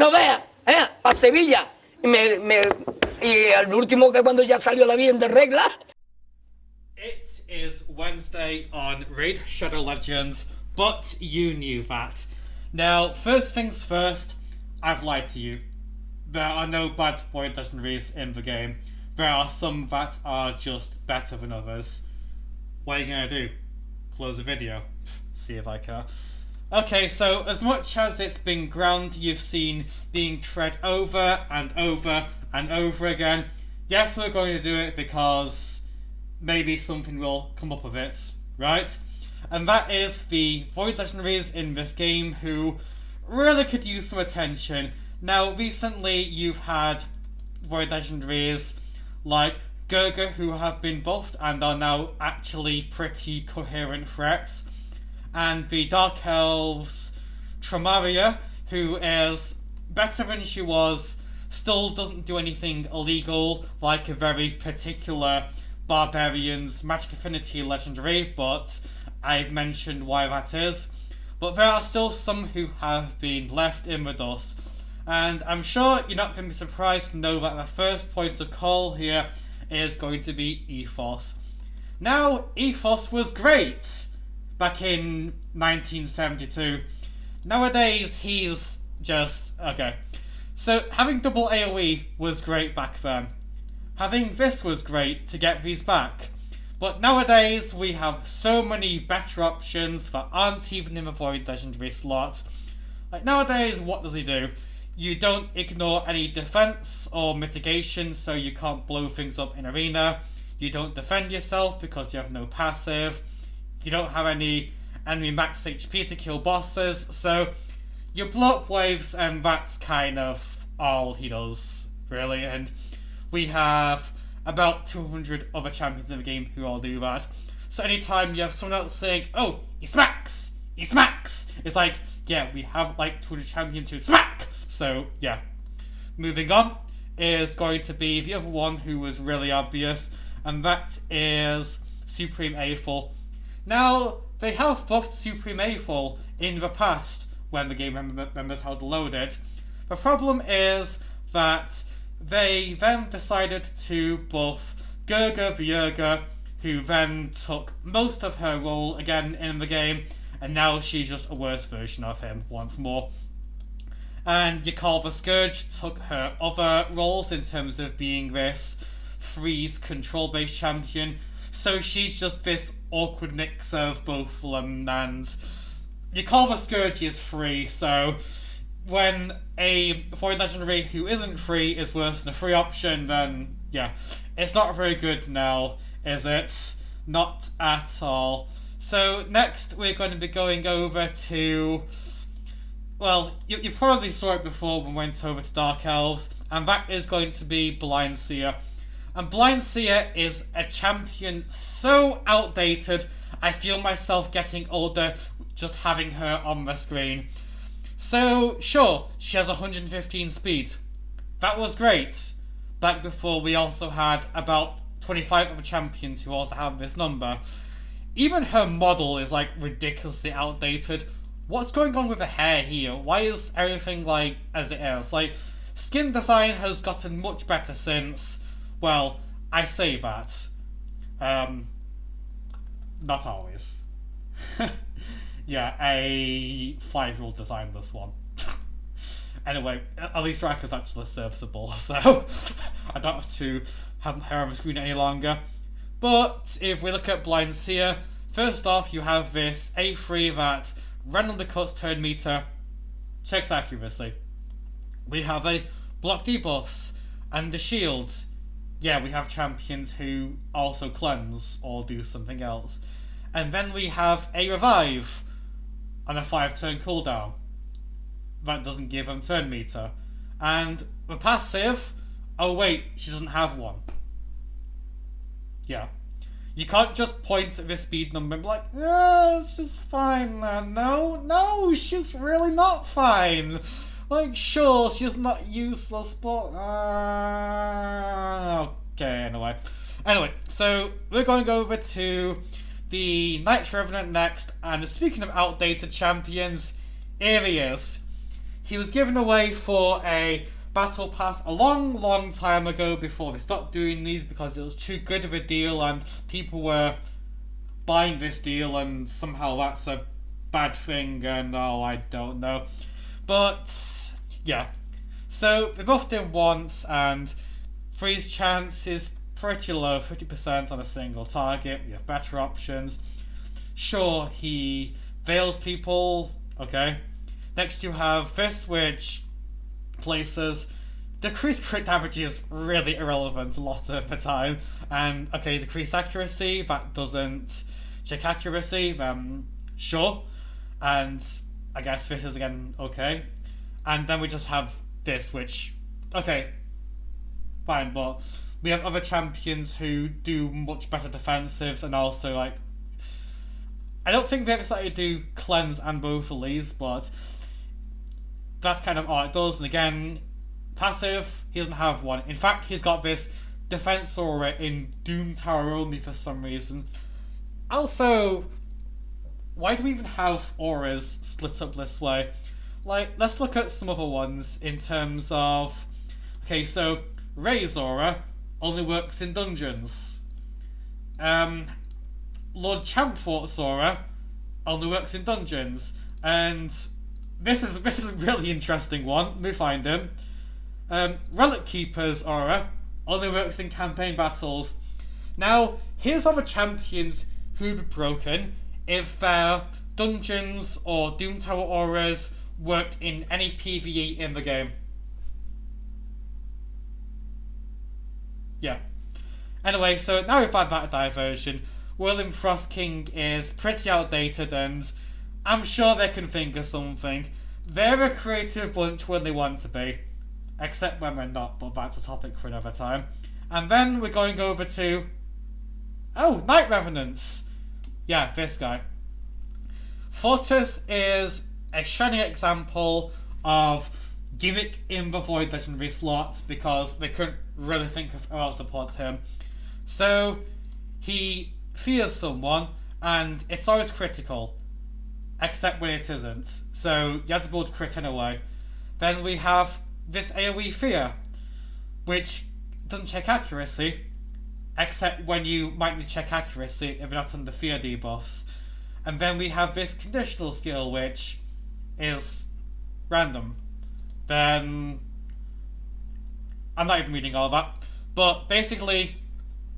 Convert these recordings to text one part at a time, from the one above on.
No vea, a Sevilla. Y al último que cuando ya salió la bien de regla. It is Wednesday on Raid Shadow Legends, but you knew that. Now, first things first, I've lied to you. There are no bad void legendaries in the game. There are some that are just better than others. What are you gonna do? Close the video. See if I care. Okay, so as much as it's been ground you've seen being tread over and over and over again, yes, we're going to do it because maybe something will come up of it, right? And that is the void legendaries in this game who really could use some attention. Now, recently you've had void legendaries like Gurga who have been buffed and are now actually pretty coherent threats. And the Dark Elves Tramaria, who is better than she was, still doesn't do anything illegal like a very particular Barbarian's Magic Affinity legendary, but I've mentioned why that is. But there are still some who have been left in the dust. And I'm sure you're not going to be surprised to know that the first point of call here is going to be Ethos. Now, Ethos was great back in 1972. Nowadays, he's just okay. So, having double AoE was great back then. Having this was great to get these back. But nowadays, we have so many better options that aren't even in the Void Legendary slot. Like, nowadays, what does he do? You don't ignore any defense or mitigation, so you can't blow things up in arena. You don't defend yourself because you have no passive. You don't have any enemy max HP to kill bosses, so you blow up waves and that's kind of all he does, really. And we have about 200 other champions in the game who all do that. So anytime you have someone else saying, oh, he smacks, it's like, yeah, we have like 200 champions who smack! So, yeah. Moving on is going to be the other one who was really obvious, and that is Supreme Athel. Now, they have buffed Supreme Athel in the past when the game members had loaded. The problem is that they then decided to buff Gurga the Urga, who then took most of her role again in the game, and now she's just a worse version of him once more. And Yakal the Scourge took her other roles in terms of being this freeze control-based champion. So she's just this awkward mix of both of them, and Yakal the Scourge is free, so when a Void Legendary who isn't free is worse than a free option, then yeah, it's not very good now, is it? Not at all. So next we're going to be going over to, well, you probably saw it before when we went over to Dark Elves, and that is going to be Blind Seer. And Blind Seer is a champion so outdated, I feel myself getting older just having her on the screen. So, sure, she has 115 speed. That was great. Back before we also had about 25 other champions who also have this number. Even her model is like ridiculously outdated. What's going on with the hair here? Why is everything like as it is? Like, skin design has gotten much better since, well, I say that. Not always. Yeah, a 5-year-old designed this one. Anyway, at least Raka's actually serviceable, so I don't have to have her on the screen any longer. But if we look at Blind Seer, first off you have this A3 that randomly cuts turn meter, checks accuracy. We have a block debuffs and a shield. Yeah, we have champions who also cleanse or do something else. And then we have a revive and a 5-turn cooldown. That doesn't give them turn meter. And the passive, oh wait, she doesn't have one. Yeah. You can't just point at this speed number and be like, it's just fine, man. No, she's really not fine. Like, sure, she's not useless, but okay, anyway, so we're going over to the Knight Revenant next, and speaking of outdated champions, here he is. he was given away for a battle pass a long time ago before they stopped doing these because it was too good of a deal and people were buying this deal, and somehow that's a bad thing, and I don't know. But yeah, so they buffed him once, and freeze chance is pretty low, 50% on a single target. We have better options. Sure, he veils people, okay. Next you have this, which places decreased crit damage is really irrelevant a lot of the time, and okay, decreased accuracy, that doesn't check accuracy, sure, and I guess this is again okay, and then we just have this, which okay, fine, but we have other champions who do much better defensives, and also like I don't think they actually do cleanse and both of these, but that's kind of all it does. And again, passive, he doesn't have one. In fact, he's got this defense aura in Doom Tower only for some reason. Also, why do we even have auras split up this way? Like, let's look at some other ones in terms of... Okay, so Ray's aura only works in dungeons. Lord Champfort's aura only works in dungeons. And this is a really interesting one. Let me find him. Relic Keeper's aura only works in campaign battles. Now, here's other champions who'd be broken if their dungeons or Doom Tower auras worked in any PvE in the game. Yeah. Anyway, so now we've had that diversion. Wurlim Frostking is pretty outdated, and I'm sure they can think of something. They're a creative bunch when they want to be. Except when we're not, but that's a topic for another time. And then we're going over to... Oh, Night Revenants! Yeah, this guy. Fortis is a shining example of gimmick in the Void Legendary slot because they couldn't really think of who else to put him. So, he fears someone, and it's always critical. Except when it isn't. So, you have to build crit anyway. Then we have this AoE fear, which doesn't check accuracy, except when you might need to check accuracy if you're not on the fear debuffs. And then we have this conditional skill, which is random. Then I'm not even reading all that. But basically,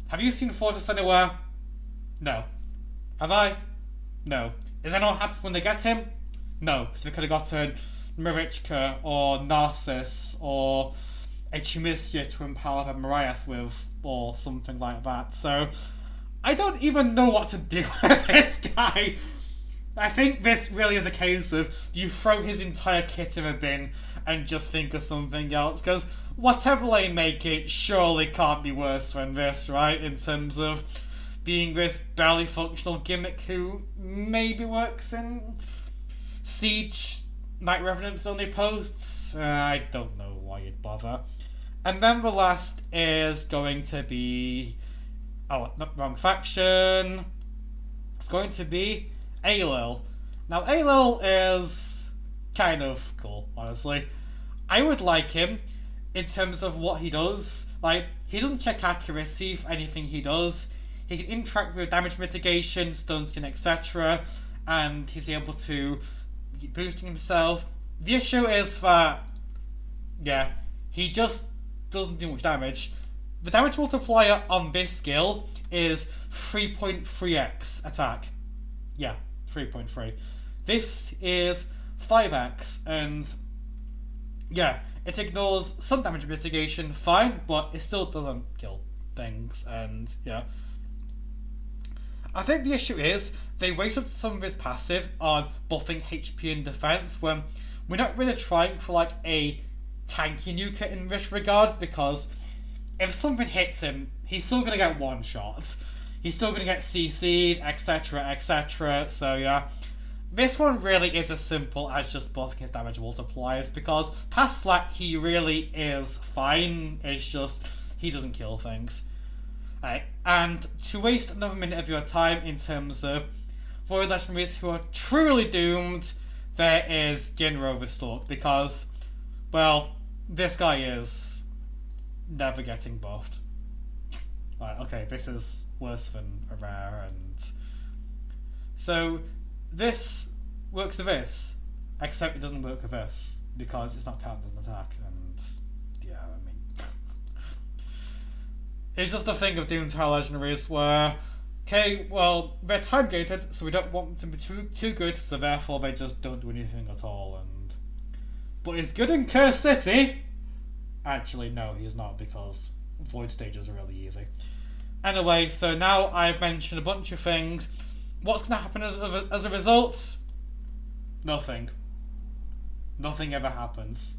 have you seen Fortis anywhere? No. Have I? No. Is anyone happy when they get him? No, because they could have gotten Marichka or Narcissus or a Chimisia to empower the Marias with, or something like that. So I don't even know what to do with this guy. I think this really is a case of you throw his entire kit in a bin and just think of something else, because whatever they make it surely can't be worse than this, right? In terms of being this barely functional gimmick who maybe works in Siege Night Revenants only posts. I don't know why you'd bother. And then the last is going to be... Oh, not wrong faction. It's going to be Aelil. Now, Aelil is kind of cool, honestly. I would like him in terms of what he does. Like, he doesn't check accuracy for anything he does. He can interact with damage mitigation, stun skin, etc. And he's able to keep boosting himself. The issue is that, yeah, he just doesn't do much damage. The damage multiplier on this skill is 3.3x attack. Yeah, 3.3. This is 5x, and yeah, it ignores some damage mitigation, fine, but it still doesn't kill things, and yeah. I think the issue is they wasted some of his passive on buffing HP and defense when we're not really trying for like a tanky nuker in this regard, because if something hits him, he's still going to get one shot. He's still going to get CC'd, etc, etc, so yeah. This one really is as simple as just buffing his damage multipliers, because past that he really is fine, it's just he doesn't kill things. Right. And to waste another minute of your time in terms of Void Legendaries who are truly doomed, there is Ginro the Stalk, because Well, this guy is never getting buffed. Right, okay, this is worse than a rare, and so this works with this, except it doesn't work with this because it's not counted as an attack, and yeah, I mean, it's just a thing of doing entire legendaries where, okay, well, they're time gated, so we don't want them to be too good, so therefore they just don't do anything at all. And but he's good in Curse City. Actually, no, he's not, because void stages are really easy. Anyway, so now I've mentioned a bunch of things. What's going to happen as a result? Nothing. Nothing ever happens.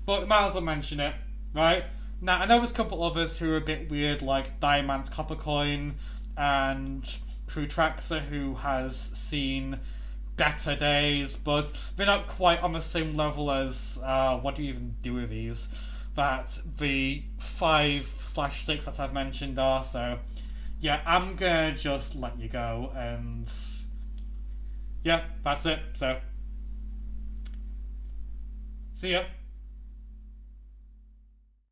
But might as well mention it, right? Now, I know there's a couple others who are a bit weird, like Diamant's Coppercoin and Protraxer, who has seen better days, but they're not quite on the same level as, what do you even do with these? That the 5/6 that I've mentioned are, so yeah, I'm gonna just let you go, and yeah, that's it, so see ya.